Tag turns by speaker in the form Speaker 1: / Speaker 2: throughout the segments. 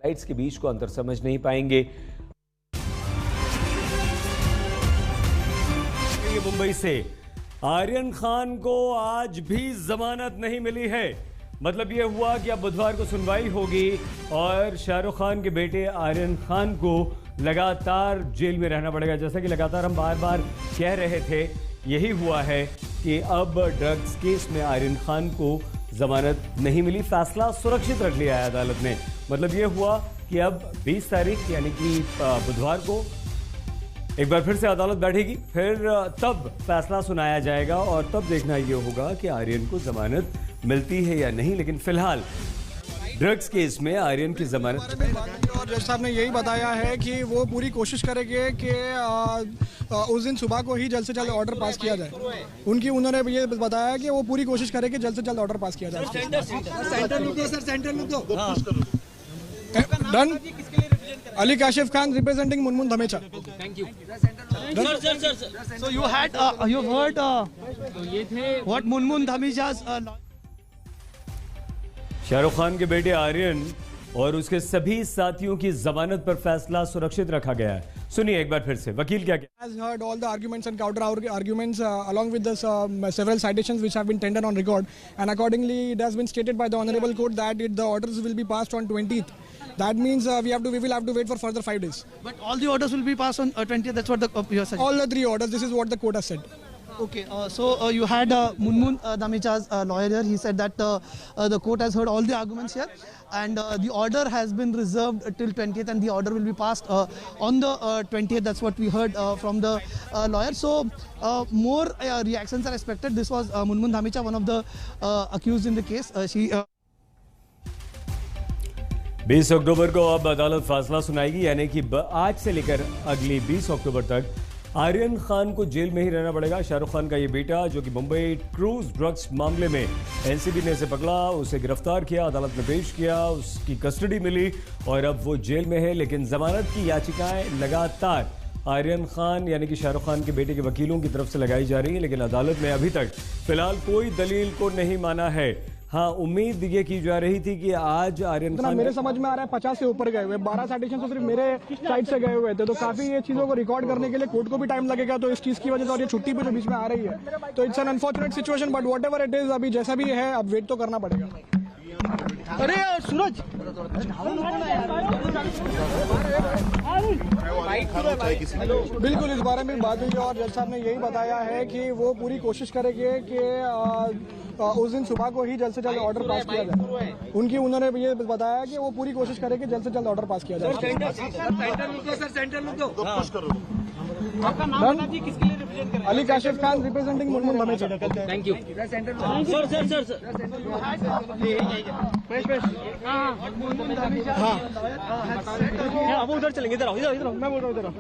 Speaker 1: Lights के बीच को अंतर समझ नहीं पाएंगे। मुंबई से आर्यन खान को आज भी जमानत नहीं मिली है। मतलब यह हुआ कि अब बुधवार को सुनवाई होगी और शाहरुख खान के बेटे आर्यन खान को लगातार जेल में रहना पड़ेगा। जैसा कि लगातार हम बार बार कह रहे थे, यही हुआ है कि अब ड्रग्स केस में आर्यन खान को जमानत नहीं मिली। फैसला सुरक्षित रख लिया है अदालत ने। मतलब यह हुआ कि अब 20 तारीख यानी कि बुधवार को एक बार फिर से अदालत बैठेगी, फिर तब फैसला सुनाया जाएगा और तब देखना यह होगा कि आर्यन को जमानत मिलती है या नहीं। लेकिन फिलहाल ड्रग्स केस में आर्यन की जमानत,
Speaker 2: और जज साहब ने यही बताया है कि वो पूरी कोशिश करेंगे कि उस दिन सुबह को ही जल्द से जल्द ऑर्डर पास किया जाए। उन्होंने ये बताया कि वो पूरी कोशिश करेंगे जल्द से जल्द ऑर्डर पास किया जाए। Done. Ali Kashif Khan representing Munmun Dhamecha.
Speaker 3: Thank you. Sir. So you heard what Munmun Dhamecha's
Speaker 1: Shahrukh Khan के बेटे आर्यन और उसके सभी साथियों की जमानत पर फैसला सुरक्षित रखा गया है। सुनिए एक बार फिर से वकील क्या कहते हैं।
Speaker 2: Has heard all the arguments and counter arguments along with the several citations which have been tendered on record, and accordingly it has been stated by the honorable court that the orders will be passed on 20th. That means we will have to wait for further 5 days.
Speaker 3: But all the orders will be passed on 20th. That's what you have said.
Speaker 2: All the 3 orders. This is what the court has said.
Speaker 3: Okay. So you had Munmun Dhamecha's lawyer here. He said that the court has heard all the arguments here, and the order has been reserved till 20th, and the order will be passed on the 20th. That's what we heard from the lawyer. So more reactions are expected. This was Munmun Dhamecha, one of the accused in the case. She.
Speaker 1: 20 अक्टूबर को अब अदालत फैसला सुनाएगी, यानी कि आज से लेकर अगली 20 अक्टूबर तक आर्यन खान को जेल में ही रहना पड़ेगा। शाहरुख खान का ये बेटा जो कि मुंबई क्रूज ड्रग्स मामले में एनसीबी ने इसे पकड़ा, उसे गिरफ्तार किया, अदालत में पेश किया, उसकी कस्टडी मिली और अब वो जेल में है। लेकिन जमानत की याचिकाएं लगातार आर्यन खान यानी कि शाहरुख खान के बेटे के वकीलों की तरफ से लगाई जा रही है, लेकिन अदालत ने अभी तक फिलहाल कोई दलील को नहीं माना है। हाँ, उम्मीद ये की जा रही थी कि आज आर्यन खान,
Speaker 2: मेरे समझ में आ रहा है 50 से ऊपर गए हुए, 12 साइटेशन तो सिर्फ मेरे साइड से गए हुए थे, तो काफी ये चीजों को रिकॉर्ड करने के लिए कोर्ट को भी टाइम लगेगा। तो इस चीज की वजह से और ये छुट्टी भी जो बीच में आ रही है, तो it's an unfortunate situation, but what ever it is, अभी जैसा भी है अब वेट तो करना पड़ेगा।
Speaker 3: अरे सूरज,
Speaker 2: बिल्कुल इस बारे में बात हुई और जज साहब ने यही बताया है कि वो पूरी कोशिश करेंगे कि उस दिन सुबह को ही जल्द से जल्द ऑर्डर पास किया जाए। उन्होंने ये बताया कि वो पूरी कोशिश करेंगे जल्द से जल्द ऑर्डर पास किया जाए। Ali Kashif Khan representing Munmun Dhamecha.
Speaker 3: Thank you. Sir
Speaker 2: अब उधर चलेंगे, इधर मैं बोल रहा हूँ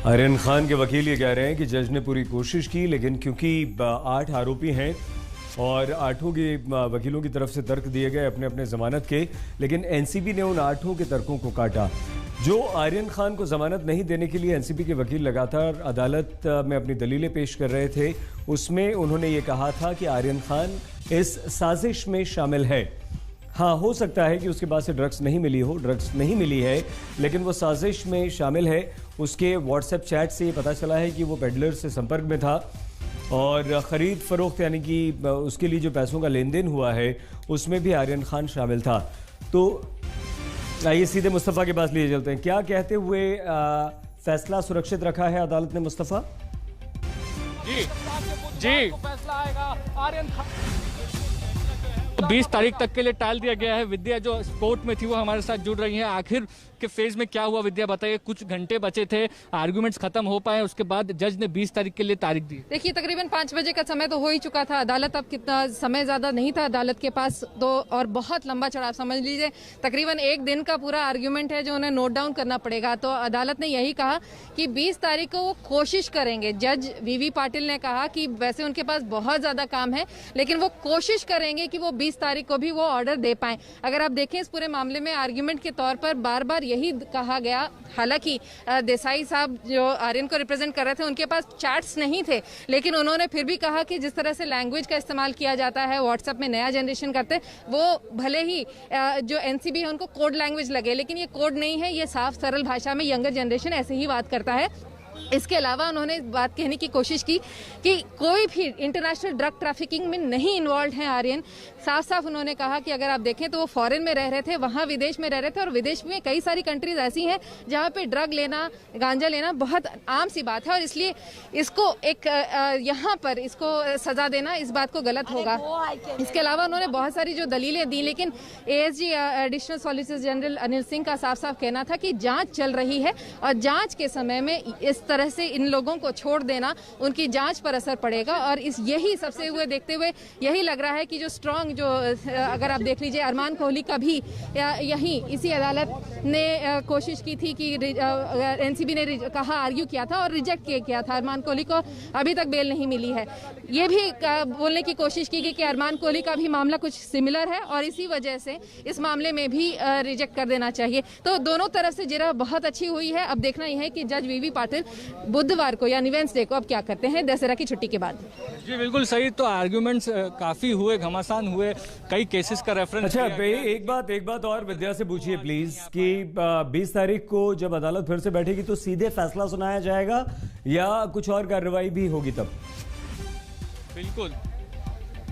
Speaker 1: आर्यन खान के वकील ये कह रहे हैं कि जज ने पूरी कोशिश की, लेकिन क्योंकि 8 आरोपी हैं और 8 के वकीलों की तरफ से तर्क दिए गए अपने अपने जमानत के, लेकिन एनसीबी ने उन 8 के तर्कों को काटा। जो आर्यन खान को जमानत नहीं देने के लिए एनसीबी के वकील लगातार अदालत में अपनी दलीलें पेश कर रहे थे, उसमें उन्होंने ये कहा था कि आर्यन खान इस साजिश में शामिल है। हाँ, हो सकता है कि उसके पास से ड्रग्स नहीं मिली है, लेकिन वो साजिश में शामिल है। उसके व्हाट्सएप चैट से ये पता चला है कि वो पेडलर से संपर्क में था और ख़रीद फरोख्त यानी कि उसके लिए जो पैसों का लेन देन हुआ है उसमें भी आर्यन खान शामिल था। तो आइए सीधे मुस्तफ़ा के पास लिए चलते हैं। क्या कहते हुए फैसला सुरक्षित रखा है अदालत ने, मुस्तफ़ा?
Speaker 4: जी फैसला आएगा आर्यन खान 20 तारीख तक के लिए टाल दिया गया है। विद्या जो कोर्ट में थी वो हमारे साथ जुड़ रही हैं। आखिर के फेज में क्या हुआ विद्या, बताइए। कुछ घंटे बचे थे, आर्गुमेंट्स खत्म हो पाए, उसके बाद जज ने 20 तारीख के लिए तारीख दी।
Speaker 5: देखिए तकरीबन 5 बजे का समय तो हो ही चुका था। अदालत अब कितना समय ज्यादा नहीं था अदालत के पास, तो और बहुत लंबा चढ़ाव समझ लीजिए, तकरीबन 1 दिन का पूरा आर्ग्यूमेंट है जो उन्हें नोट डाउन करना पड़ेगा। तो अदालत ने यही कहा कि 20 तारीख को वो कोशिश करेंगे। जज वीवी पाटिल ने कहा कि वैसे उनके पास बहुत ज्यादा काम है, लेकिन वो कोशिश करेंगे कि वो 20 तारीख को भी वो ऑर्डर दे पाएं। अगर आप देखें इस पूरे मामले में आर्ग्यूमेंट के तौर पर बार बार यही कहा गया, हालांकि देसाई साहब जो आर्यन को रिप्रेजेंट कर रहे थे उनके पास चैट्स नहीं थे, लेकिन उन्होंने फिर भी कहा कि जिस तरह से लैंग्वेज का इस्तेमाल किया जाता है व्हाट्सएप में नया जनरेशन करते वो भले ही जो एनसीबी है उनको कोड लैंग्वेज लगे, लेकिन ये कोड नहीं है, ये साफ सरल भाषा में यंगर जनरेशन ऐसे ही बात करता है। इसके अलावा उन्होंने बात कहने की कोशिश की कि कोई भी इंटरनेशनल ड्रग ट्रैफिकिंग में नहीं इन्वॉल्व है आर्यन। साफ साफ उन्होंने कहा कि अगर आप देखें तो वो फॉरेन में रह रहे थे, वहाँ विदेश में रह रहे थे, और विदेश में कई सारी कंट्रीज ऐसी हैं जहाँ पे ड्रग लेना, गांजा लेना बहुत आम सी बात है, और इसलिए इसको एक यहाँ पर इसको सजा देना इस बात को गलत होगा। इसके अलावा उन्होंने बहुत सारी जो दलीलें दी, लेकिन ASG additional solicitor general Anil Singh का साफ साफ कहना था कि जांच चल रही है और जांच के समय में इस तरह से इन लोगों को छोड़ देना उनकी जांच पर असर पड़ेगा। और इस यही सबसे हुए देखते हुए यही लग रहा है कि जो स्ट्रांग जो अगर आप देख लीजिए अरमान कोहली का भी यही इसी अदालत ने कोशिश की थी कि एनसीबी ने कहा, आर्ग्यू किया था और रिजेक्ट किया था। अरमान कोहली को अभी तक बेल नहीं मिली है। ये भी बोलने की कोशिश की गई कि अरमान कोहली का भी मामला कुछ सिमिलर है और इसी वजह से इस मामले में भी रिजेक्ट कर देना चाहिए। तो दोनों तरफ से जिरा बहुत अच्छी हुई है। अब देखना यह है कि जज वीवी पाटिल बुधवार को यानी वेडनेसडे को अब क्या करते हैं दशहरा की छुट्टी के बाद।
Speaker 4: जी बिल्कुल सही। तो आर्ग्यूमेंट्स काफी हुए, घमासान हुए, कई केसेस का रेफरेंस।
Speaker 1: अच्छा एक बात और विद्या से पूछिए प्लीज कि 20 तारीख को जब अदालत फिर से बैठेगी तो सीधे फैसला सुनाया जाएगा या कुछ और कार्रवाई भी होगी तब?
Speaker 4: बिल्कुल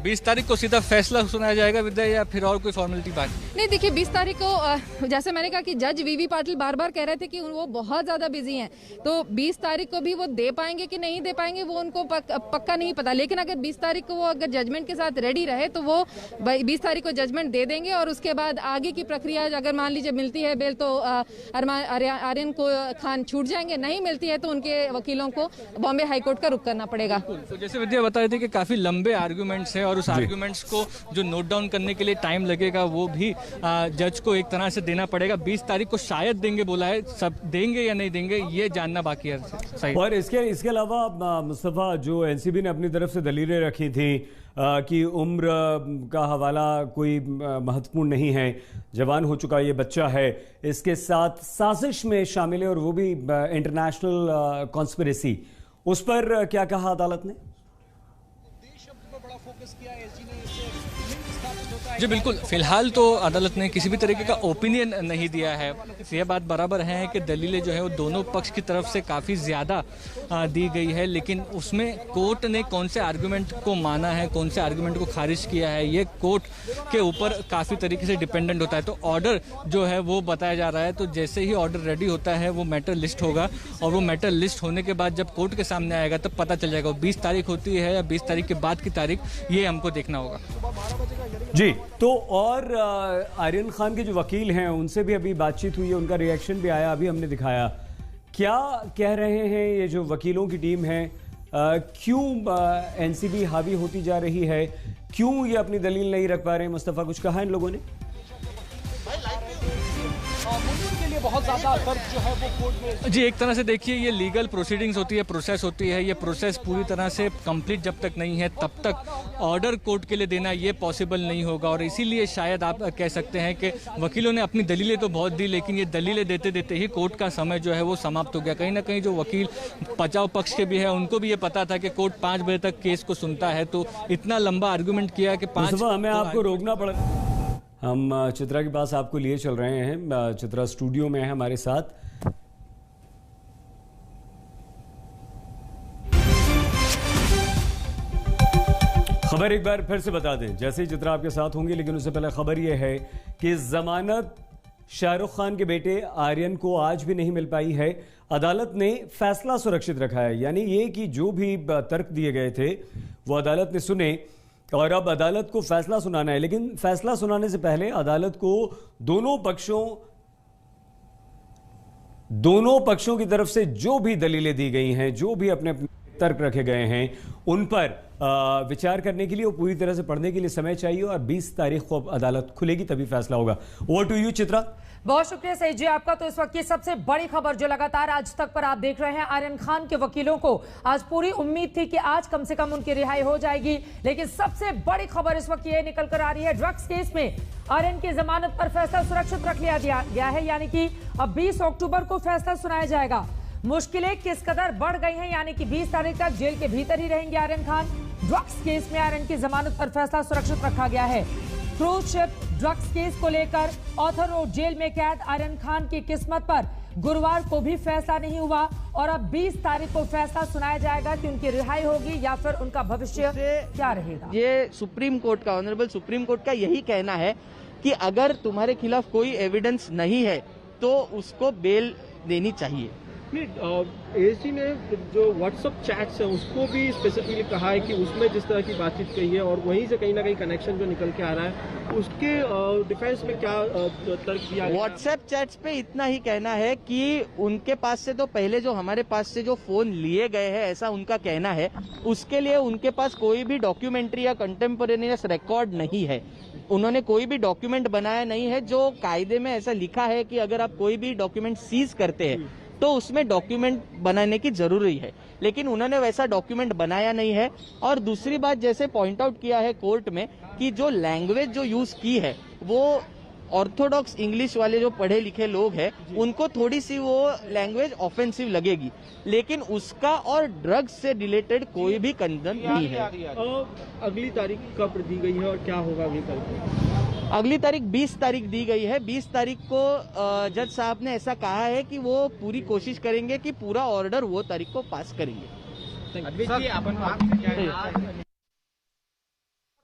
Speaker 4: 20 तारीख को सीधा फैसला सुनाया जाएगा विद्या, या फिर और कोई फॉर्मेलिटी बाकी?
Speaker 5: नहीं, देखिए 20 तारीख को जैसे मैंने कहा कि जज वीवी पाटिल बार बार कह रहे थे कि वो बहुत ज़्यादा बिजी हैं, तो 20 तारीख को भी वो दे पाएंगे कि नहीं दे पाएंगे वो उनको पक्का नहीं पता। लेकिन अगर 20 तारीख को वो अगर जजमेंट के साथ रेडी रहे तो वो 20 तारीख को जजमेंट दे देंगे और उसके बाद आगे की प्रक्रिया अगर मान लीजिए मिलती है बेल तो आर्यन को खान छूट जाएंगे, नहीं मिलती है तो उनके वकीलों को बॉम्बे हाईकोर्ट का रुख करना पड़ेगा।
Speaker 4: तो जैसे विद्या बता रही थी कि काफी लंबे आर्ग्यूमेंट्स हैं और उस आर्ग्यूमेंट्स को जो नोट डाउन करने के लिए टाइम लगेगा वो भी जज को एक तरह से देना पड़ेगा। 20 तारीख को शायद देंगे बोला है, सब देंगे या नहीं देंगे ये जानना बाकी है। सही।
Speaker 1: और इसके अलावा मुस्तफा, जो एनसीबी ने अपनी तरफ से दलीलें रखी थी कि उम्र का हवाला कोई महत्वपूर्ण नहीं है, जवान हो चुका ये बच्चा है, इसके साथ साजिश में शामिल है और वो भी इंटरनेशनल कॉन्स्पिरेसी, उस पर क्या कहा अदालत ने?
Speaker 4: जी बिल्कुल, फिलहाल तो अदालत ने किसी भी तरीके का ओपिनियन नहीं दिया है। यह बात बराबर है कि दलीलें जो है वो दोनों पक्ष की तरफ से काफ़ी ज़्यादा दी गई है, लेकिन उसमें कोर्ट ने कौन से आर्गुमेंट को माना है, कौन से आर्गुमेंट को खारिज किया है, ये कोर्ट के ऊपर काफ़ी तरीके से डिपेंडेंट होता है। तो ऑर्डर जो है वो बताया जा रहा है, तो जैसे ही ऑर्डर रेडी होता है वो मैटर लिस्ट होगा और वो मैटर लिस्ट होने के बाद जब कोर्ट के सामने आएगा तब पता चल जाएगा 20 तारीख होती है या 20 तारीख के बाद की तारीख, ये हमको देखना होगा।
Speaker 1: जी, तो और आर्यन खान के जो वकील हैं उनसे भी अभी बातचीत हुई है, उनका रिएक्शन भी आया, अभी हमने दिखाया। क्या कह रहे हैं ये जो वकीलों की टीम है, क्यों एनसीबी हावी होती जा रही है, क्यों ये अपनी दलील नहीं रख पा रहे हैं? मुस्तफा, कुछ कहा इन लोगों ने?
Speaker 2: बहुत ज्यादा दर्द जो है वो कोर्ट में।
Speaker 4: जी, एक तरह से देखिए ये लीगल प्रोसीडिंग्स होती है, प्रोसेस होती है, ये प्रोसेस पूरी तरह से कंप्लीट जब तक नहीं है तब तक ऑर्डर कोर्ट के लिए देना ये पॉसिबल नहीं होगा। और इसीलिए शायद आप कह सकते हैं कि वकीलों ने अपनी दलीलें तो बहुत दी, लेकिन ये दलीलें देते देते ही कोर्ट का समय जो है वो समाप्त हो गया। कहीं ना कहीं जो वकील बचाव पक्ष के भी है उनको भी ये पता था कि कोर्ट 5 बजे तक केस को सुनता है, तो इतना लंबा आर्गूमेंट किया कि 5
Speaker 1: हमें आपको रोकना पड़ा। हम चित्रा के पास आपको लिए चल रहे हैं, चित्रा स्टूडियो में है हमारे साथ। खबर एक बार फिर से बता दें, जैसे ही चित्रा आपके साथ होंगी, लेकिन उससे पहले खबर यह है कि जमानत शाहरुख खान के बेटे आर्यन को आज भी नहीं मिल पाई है। अदालत ने फैसला सुरक्षित रखा है, यानी ये कि जो भी तर्क दिए गए थे वो अदालत ने सुने और अब अदालत को फैसला सुनाना है। लेकिन फैसला सुनाने से पहले अदालत को दोनों पक्षों की तरफ से जो भी दलीलें दी गई हैं, जो भी अपने तर्क रखे गए हैं उन पर विचार करने के लिए और पूरी तरह से पढ़ने के लिए समय चाहिए और 20 तारीख को अदालत खुलेगी तभी फैसला होगा। Over to you Chitra.
Speaker 6: बहुत शुक्रिया सईद जी आपका। तो इस वक्त की सबसे बड़ी खबर जो लगातार आज तक पर आप देख रहे हैं, आर्यन खान के वकीलों को आज पूरी उम्मीद थी कि आज कम से कम उनकी रिहाई हो जाएगी, लेकिन सबसे बड़ी खबर इस वक्त ये निकल कर आ रही है, ड्रग्स केस में आर्यन की जमानत पर फैसला सुरक्षित रख लिया गया है, यानी कि अब 20 अक्टूबर को फैसला सुनाया जाएगा। मुश्किलें किस कदर बढ़ गई हैं, यानी कि 20 तारीख तक जेल के भीतर ही रहेंगे आर्यन खान। ड्रग्स केस में आर्यन की जमानत पर फैसला सुरक्षित रखा गया है। क्रूज शिप ड्रग्स केस को लेकर ऑथर रोड जेल में कैद आर्यन खान की किस्मत पर गुरुवार को भी फैसला नहीं हुआ और अब 20 तारीख को फैसला सुनाया जाएगा कि उनकी रिहाई होगी या फिर उनका भविष्य क्या रहेगा।
Speaker 7: ये सुप्रीम कोर्ट का, ऑनरेबल सुप्रीम कोर्ट का यही कहना है कि अगर तुम्हारे खिलाफ कोई एविडेंस नहीं है तो उसको बेल देनी चाहिए।
Speaker 8: एसी ने जो व्हाट्सएप चैट्स है उसको भी स्पेसिफिकली कहा है कि उसमें जिस तरह की बातचीत कही है और वहीं से कहीं ना कहीं कनेक्शन जो निकल के आ रहा है, उसके डिफेंस में क्या तर्क दिया गया?
Speaker 7: व्हाट्सएप चैट्स पे इतना ही कहना है कि उनके पास से तो पहले जो हमारे पास से जो फोन लिए गए हैं, ऐसा उनका कहना है, उसके लिए उनके पास कोई भी डॉक्यूमेंट्री या कंटेम्पोरेनियस रिकॉर्ड नहीं है। उन्होंने कोई भी डॉक्यूमेंट बनाया नहीं है। जो कायदे में ऐसा लिखा है कि अगर आप कोई भी डॉक्यूमेंट सीज करते हैं तो उसमें डॉक्यूमेंट बनाने की जरूरी है, लेकिन उन्होंने वैसा डॉक्यूमेंट बनाया नहीं है। और दूसरी बात, जैसे पॉइंट आउट किया है कोर्ट में कि जो लैंग्वेज जो यूज की है वो ऑर्थोडॉक्स इंग्लिश वाले जो पढ़े लिखे लोग हैं उनको थोड़ी सी वो लैंग्वेज ऑफेंसिव लगेगी, लेकिन उसका और ड्रग्स से रिलेटेड कोई भी कंसर्न नहीं है।
Speaker 8: अगली तारीख कब दी गई है और क्या होगा अगली तारीख?
Speaker 7: अगली तारीख 20 तारीख दी गई है। 20 तारीख को जज साहब ने ऐसा कहा है कि वो पूरी कोशिश करेंगे कि पूरा ऑर्डर वो तारीख को पास करेंगे।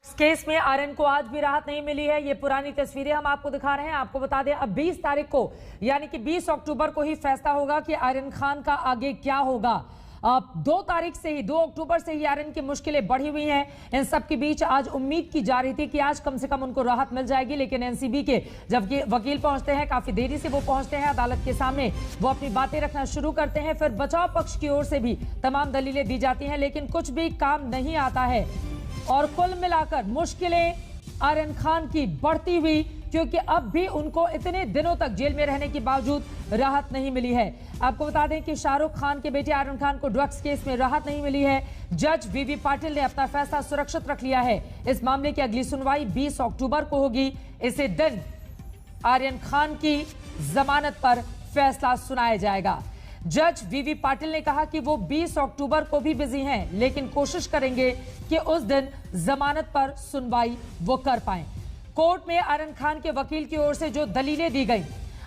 Speaker 6: इस केस में आर्यन को आज भी राहत नहीं मिली है। ये पुरानी तस्वीरें हम आपको दिखा रहे हैं। आपको बता दें अब 20 तारीख को यानी कि 20 अक्टूबर को ही फैसला होगा कि आर्यन खान का आगे क्या होगा। 2 तारीख से ही 2 अक्टूबर से ही आर्यन की मुश्किलें बढ़ी हुई हैं। इन सब के बीच आज उम्मीद की जा रही थी कि आज कम से कम उनको राहत मिल जाएगी, लेकिन एनसीबी के जब वकील पहुंचते हैं, काफी देरी से वो पहुंचते हैं अदालत के सामने, वो अपनी बातें रखना शुरू करते हैं। फिर बचाव पक्ष की ओर से भी तमाम दलीलें दी जाती हैं, लेकिन कुछ भी काम नहीं आता है और कुल मिलाकर मुश्किलें आर्यन खान की बढ़ती हुई, क्योंकि अब भी उनको इतने दिनों तक जेल में रहने के बावजूद राहत नहीं मिली है। आपको बता दें कि शाहरुख खान के बेटे आर्यन खान को ड्रग्स केस में राहत नहीं मिली है। जज वीवी पाटिल ने अपना फैसला सुरक्षित रख लिया है। इस मामले की अगली सुनवाई 20 अक्टूबर को होगी। इसी दिन आर्यन खान की जमानत पर फैसला सुनाया जाएगा। जज वीवी पाटिल ने कहा कि वो 20 अक्टूबर को भी बिजी हैं, लेकिन कोशिश करेंगे कि उस दिन जमानत पर सुनवाई वो कर पाएं। कोर्ट में आर्यन खान के वकील की ओर से जो दलीलें दी गई,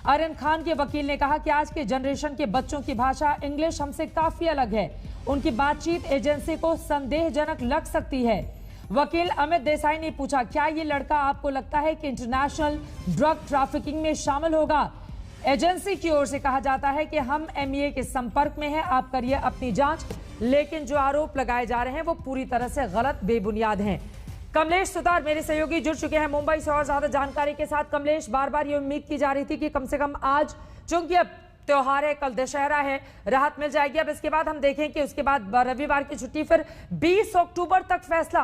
Speaker 6: आर्यन खान के वकील ने कहा कि आज के जनरेशन के बच्चों की भाषा इंग्लिश हमसे काफी अलग है। उनकी बातचीत एजेंसी को संदेहजनक लग सकती है। वकील अमित देसाई ने पूछा, क्या ये लड़का आपको लगता है कि इंटरनेशनल ड्रग ट्रैफिकिंग में शामिल होगा? एजेंसी की ओर से कहा जाता है कि हम एमईए के संपर्क में हैं, आप करिए अपनी जांच, लेकिन जो आरोप लगाए जा रहे हैं वो पूरी तरह से गलत, बेबुनियाद हैं। कमलेश सुतार मेरे सहयोगी जुड़ चुके हैं मुंबई से और ज्यादा जानकारी के साथ। कमलेश, बार बार ये उम्मीद की जा रही थी कि कम से कम आज, चूंकि अब त्योहार है, कल दशहरा है, राहत मिल जाएगी। अब इसके बाद हम देखें कि उसके बाद रविवार की छुट्टी, फिर 20 अक्टूबर तक फैसला